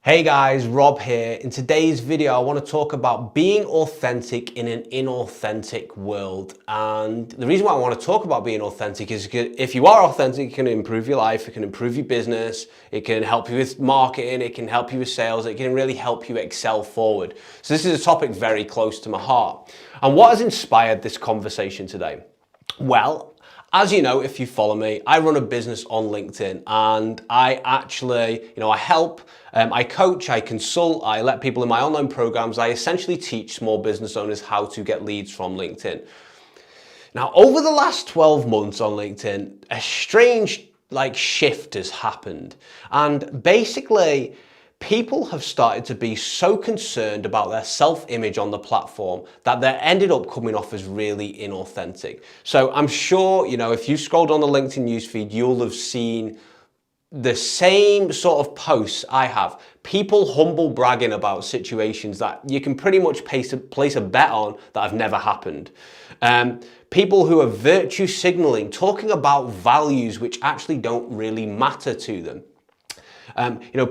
Hey guys, Rob here. In today's video, I want to talk about being authentic in an inauthentic world. And the reason why I want to talk about being authentic is because if you are authentic, it can improve your life, it can improve your business, it can help you with marketing, it can help you with sales, it can really help you excel forward. So this is a topic very close to my heart. And what has inspired this conversation today? Well, as you know, if you follow me, I run a business on LinkedIn and I actually, I help, I coach, I consult, I let people in my online programs, I essentially teach small business owners how to get leads from LinkedIn. Now, over the last 12 months on LinkedIn, a strange shift has happened. And basically, people have started to be so concerned about their self-image on the platform that they ended up coming off as really inauthentic. So I'm sure, if you scrolled on the LinkedIn newsfeed, you'll have seen the same sort of posts I have. People humble bragging about situations that you can pretty much place a bet on that have never happened. People who are virtue signaling, talking about values which actually don't really matter to them.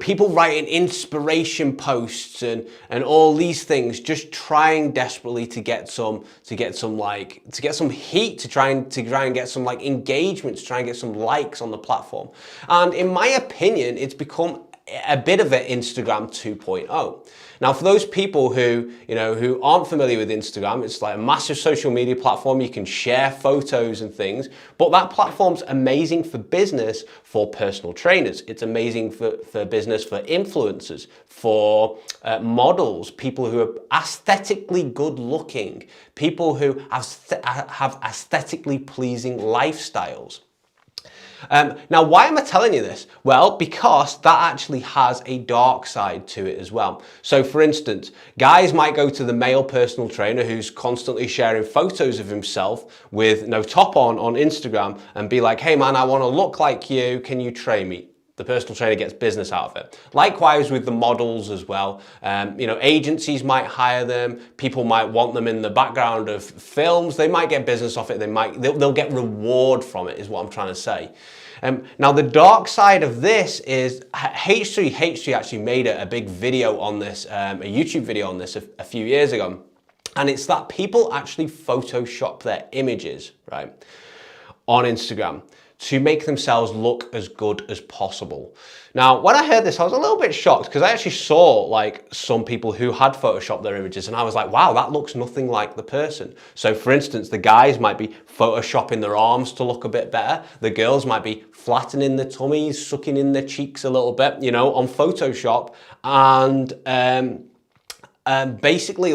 People writing inspiration posts and all these things, just trying desperately to get some heat, to try and get some engagement, to try and get some likes on the platform. And in my opinion, it's become a bit of an Instagram 2.0. Now, for those people who aren't familiar with Instagram, it's like a massive social media platform. You can share photos and things, but that platform's amazing for business, for personal trainers. It's amazing for business, for influencers, for models, people who are aesthetically good looking, people who have aesthetically pleasing lifestyles. Now, why am I telling you this? Well, because that actually has a dark side to it as well. So for instance, guys might go to the male personal trainer who's constantly sharing photos of himself with no top on Instagram and be like, hey man, I want to look like you, can you train me? The personal trainer gets business out of it. Likewise with the models as well. Agencies might hire them. People might want them in the background of films. They might get business off it. They'll get reward from it, is what I'm trying to say. Now the dark side of this is H3 actually made a big video on this, a YouTube video on this a few years ago. And it's that people actually Photoshop their images, right, on Instagram to make themselves look as good as possible. Now, when I heard this, I was a little bit shocked because I actually saw some people who had photoshopped their images and I was like, wow, that looks nothing like the person. So for instance, the guys might be photoshopping their arms to look a bit better. The girls might be flattening their tummies, sucking in their cheeks a little bit, on Photoshop and basically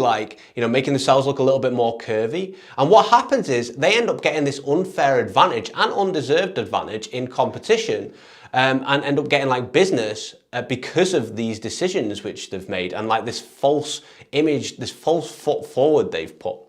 making themselves look a little bit more curvy. And what happens is they end up getting this unfair advantage and undeserved advantage in competition and end up getting business because of these decisions which they've made and this false image, this false foot forward they've put.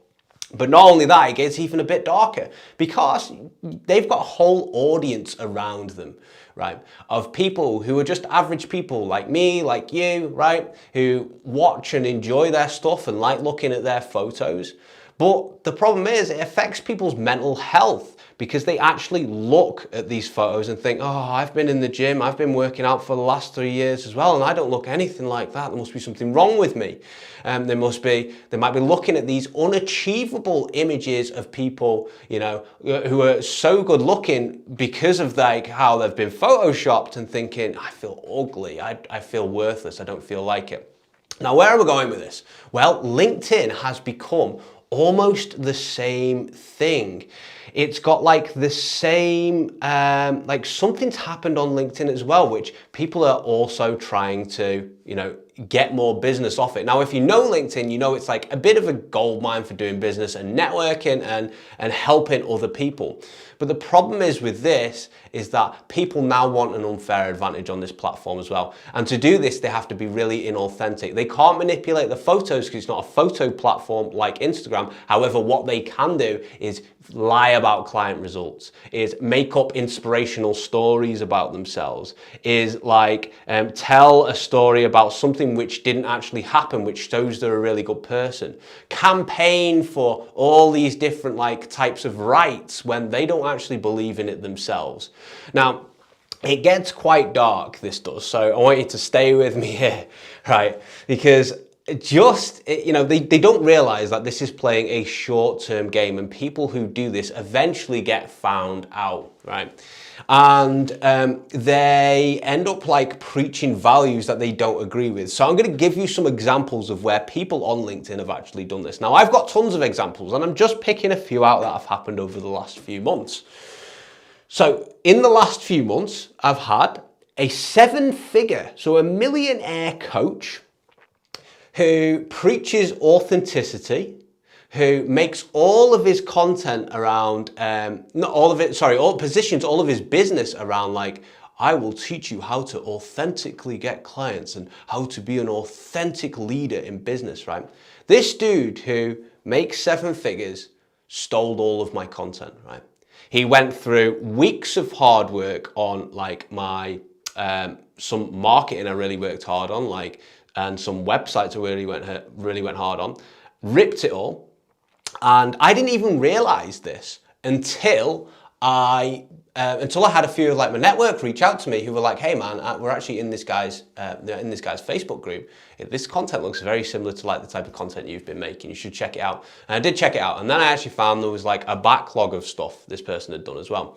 But not only that, it gets even a bit darker because they've got a whole audience around them, right? Of people who are just average people like me, like you, right? Who watch and enjoy their stuff and like looking at their photos. But the problem is it affects people's mental health because they actually look at these photos and think, oh, I've been in the gym, I've been working out for the last 3 years as well, and I don't look anything like that. There must be something wrong with me. They might be looking at these unachievable images of people, who are so good looking because of how they've been photoshopped and thinking, I feel ugly, I feel worthless, I don't feel like it. Now, where are we going with this? Well, LinkedIn has become almost the same thing. It's got the same, something's happened on LinkedIn as well, which people are also trying to, get more business off it. Now, if you know LinkedIn, it's a bit of a gold mine for doing business and networking and helping other people. But the problem is with this is that people now want an unfair advantage on this platform as well. And to do this, they have to be really inauthentic. They can't manipulate the photos because it's not a photo platform like Instagram. However, what they can do is lie about client results, is make up inspirational stories about themselves, is tell a story about something which didn't actually happen, which shows they're a really good person. Campaign for all these different types of rights when they don't actually believe in it themselves. Now, it gets quite dark, this does, so I want you to stay with me here, right? Because they don't realize that this is playing a short-term game, and people who do this eventually get found out, right? And they end up like preaching values that they don't agree with. So I'm going to give you some examples of where people on LinkedIn have actually done this. Now, I've got tons of examples, and I'm just picking a few out that have happened over the last few months. So in the last few months, I've had a 7-figure, so a millionaire coach who preaches authenticity, who makes all of his content around, positions all of his business around like, I will teach you how to authentically get clients and how to be an authentic leader in business, right? This dude who makes 7 figures stole all of my content, right? He went through weeks of hard work on like my, some marketing I really worked hard on, like, and some websites I really went hard on, ripped it all. And I didn't even realize this until I had a few of like my network reach out to me who were like, hey man, we're actually in this guy's Facebook group. This content looks very similar to like the type of content you've been making. You should check it out. And I did check it out. And then I actually found there was like a backlog of stuff this person had done as well.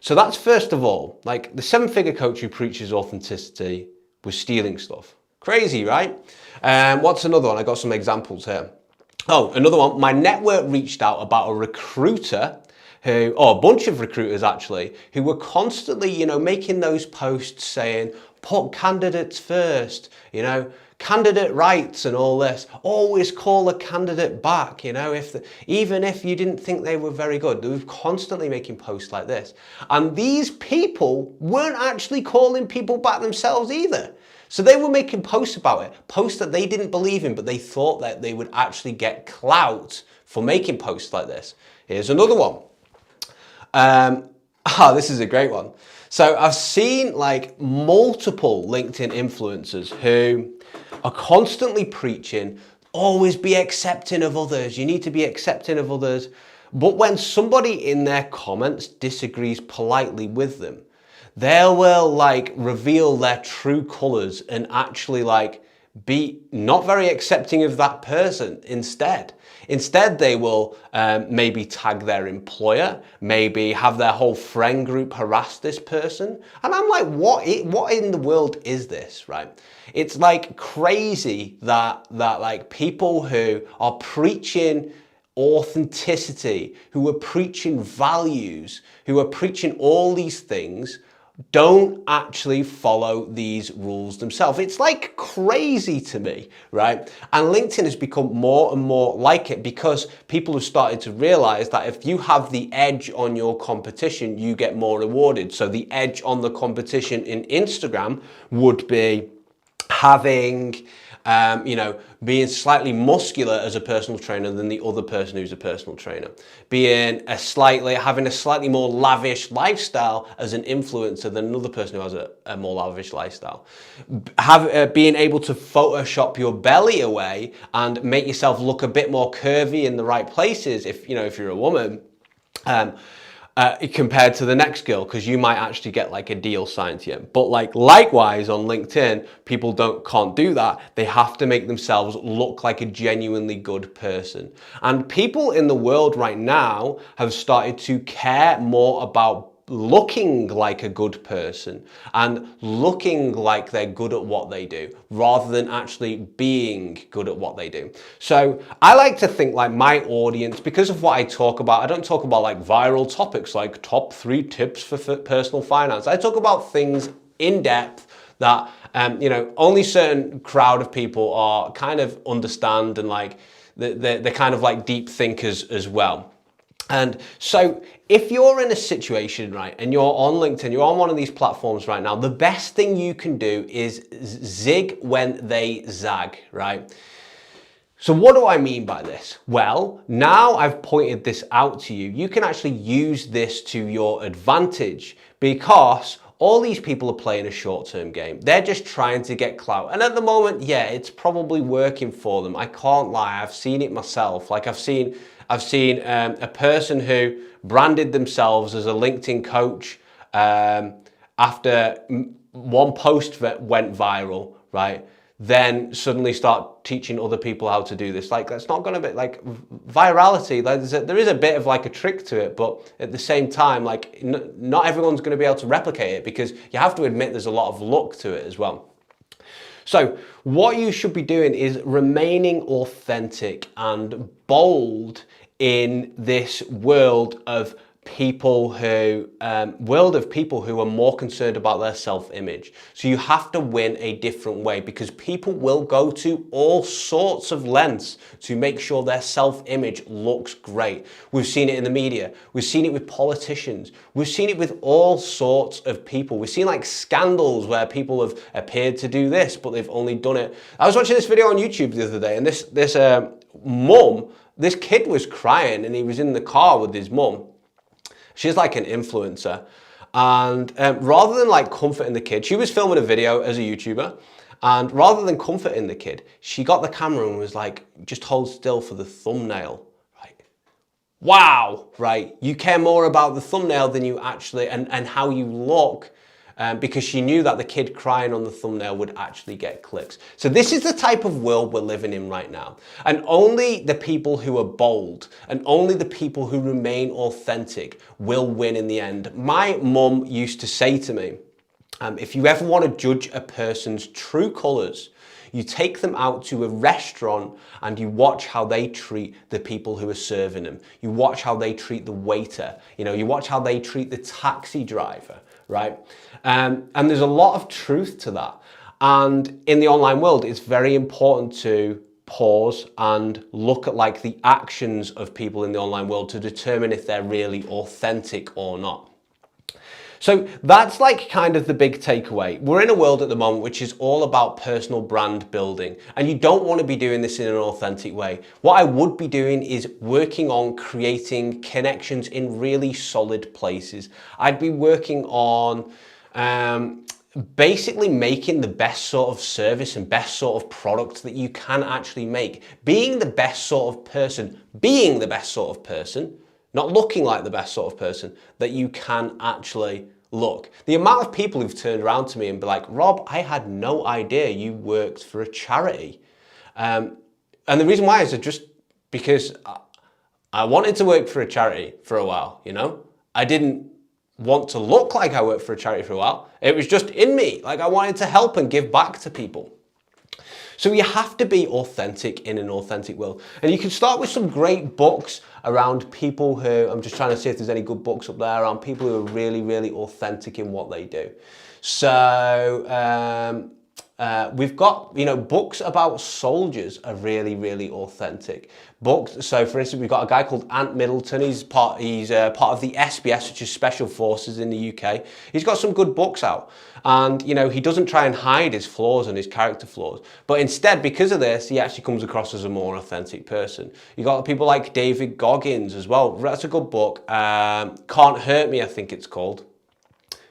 So that's first of all, like the 7-figure coach who preaches authenticity was stealing stuff. Crazy, right? What's another one? I got some examples here. Oh, another one. My network reached out about a recruiter a bunch of recruiters actually, who were constantly, making those posts saying, put candidates first, candidate rights and all this. Always call a candidate back, even if you didn't think they were very good. They were constantly making posts like this. And these people weren't actually calling people back themselves either. So they were making posts about it, posts that they didn't believe in, but they thought that they would actually get clout for making posts like this. Here's another one. This is a great one. So I've seen like multiple LinkedIn influencers who are constantly preaching, always be accepting of others. You need to be accepting of others. But when somebody in their comments disagrees politely with them, they will like reveal their true colors and actually like be not very accepting of that person instead. Instead, they will maybe tag their employer, maybe have their whole friend group harass this person. And I'm like, what in the world is this, right? It's like crazy that like people who are preaching authenticity, who are preaching values, who are preaching all these things, don't actually follow these rules themselves. It's like crazy to me, right? And LinkedIn has become more and more like it because people have started to realize that if you have the edge on your competition, you get more rewarded. So the edge on the competition in Instagram would be having, being slightly muscular as a personal trainer than the other person who's a personal trainer. Having a slightly more lavish lifestyle as an influencer than another person who has a more lavish lifestyle. Being able to Photoshop your belly away and make yourself look a bit more curvy in the right places if you're a woman. Compared to the next girl, because you might actually get like a deal signed to you. But like likewise on LinkedIn, people can't do that. They have to make themselves look like a genuinely good person. And people in the world right now have started to care more about looking like a good person and looking like they're good at what they do rather than actually being good at what they do. So I like to think like my audience, because of what I talk about, I don't talk about like viral topics like top 3 tips for personal finance. I talk about things in depth that only certain crowd of people are kind of understand, and like they're kind of like deep thinkers as well. And so if you're in a situation, right, and you're on LinkedIn, you're on one of these platforms right now, the best thing you can do is zig when they zag, right? So what do I mean by this? Well, now I've pointed this out to you, you can actually use this to your advantage because all these people are playing a short-term game. They're just trying to get clout. And at the moment, yeah, it's probably working for them. I can't lie, I've seen it myself. Like I've seen a person who branded themselves as a LinkedIn coach, and after one post went viral, right, then suddenly start teaching other people how to do this. Like, that's not going to be like virality. Like, there is a bit of like a trick to it, but at the same time, like not everyone's going to be able to replicate it, because you have to admit there's a lot of luck to it as well. So what you should be doing is remaining authentic and bold in this world of people who are more concerned about their self-image. So you have to win a different way, because people will go to all sorts of lengths to make sure their self-image looks great. We've seen it in the media. We've seen it with politicians. We've seen it with all sorts of people. We've seen like scandals where people have appeared to do this, but they've only done it. I was watching this video on YouTube the other day, and this kid was crying, and he was in the car with his mum. She's like an influencer, and rather than like comforting the kid, she was filming a video as a YouTuber, and rather than comforting the kid, she got the camera and was like, just hold still for the thumbnail, right? Wow, right? You care more about the thumbnail than you actually, and how you look, because she knew that the kid crying on the thumbnail would actually get clicks. So this is the type of world we're living in right now. And only the people who are bold and only the people who remain authentic will win in the end. My mum used to say to me, if you ever want to judge a person's true colors, you take them out to a restaurant and you watch how they treat the people who are serving them. You watch how they treat the waiter. You watch how they treat the taxi driver, right? And there's a lot of truth to that. And in the online world, it's very important to pause and look at like the actions of people in the online world to determine if they're really authentic or not. So that's like kind of the big takeaway. We're in a world at the moment which is all about personal brand building, and you don't want to be doing this in an authentic way. What I would be doing is working on creating connections in really solid places. I'd be working on basically making the best sort of service and best sort of product that you can actually make. Being the best sort of person, not looking like the best sort of person that you can actually look. The amount of people who've turned around to me and be like, Rob, I had no idea you worked for a charity. And the reason why is just because I wanted to work for a charity for a while, I didn't want to look like I worked for a charity for a while. It was just in me. Like, I wanted to help and give back to people. So you have to be authentic in an authentic world. And you can start with some great books around people who, I'm just trying to see if there's any good books up there, around people who are really, really authentic in what they do. So we've got, books about soldiers are really, really authentic. Books, so for instance, we've got a guy called Ant Middleton. He's part of the SBS, which is Special Forces in the UK. He's got some good books out. And, he doesn't try and hide his flaws and his character flaws. But instead, because of this, he actually comes across as a more authentic person. You've got people like David Goggins as well. That's a good book. Can't Hurt Me, I think it's called.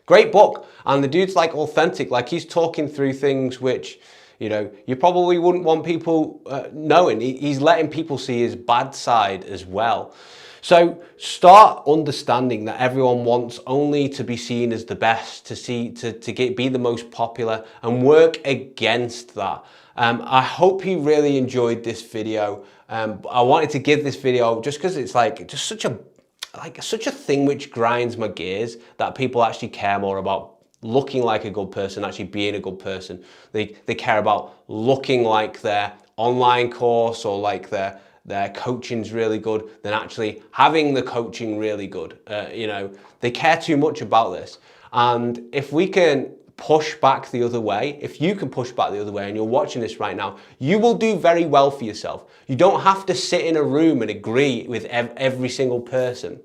Great book. And the dude's like authentic. Like, he's talking through things which, you probably wouldn't want people knowing. He's letting people see his bad side as well. So start understanding that everyone wants only to be seen as the best, to be the most popular, and work against that. I hope you really enjoyed this video. I wanted to give this video just because it's like just such a thing which grinds my gears, that people actually care more about looking like a good person, actually being a good person. They care about looking like their online course or like their coaching's really good than actually having the coaching really good. They care too much about this. And if we can push back the other way, if you can push back the other way and you're watching this right now, you will do very well for yourself. You don't have to sit in a room and agree with every single person.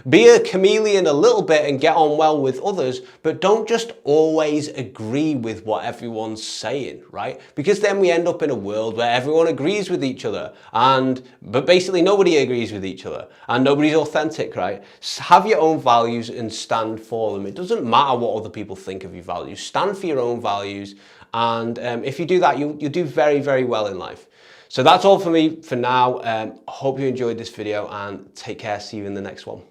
Be a chameleon a little bit and get on well with others, but don't just always agree with what everyone's saying, right? Because then we end up in a world where everyone agrees with each other, but basically nobody agrees with each other and nobody's authentic, right? Have your own values and stand for them. It doesn't matter what other people think of your values. Stand for your own values, and if you do that, you'll do very, very well in life. So that's all for me for now. Hope you enjoyed this video, and take care. See you in the next one.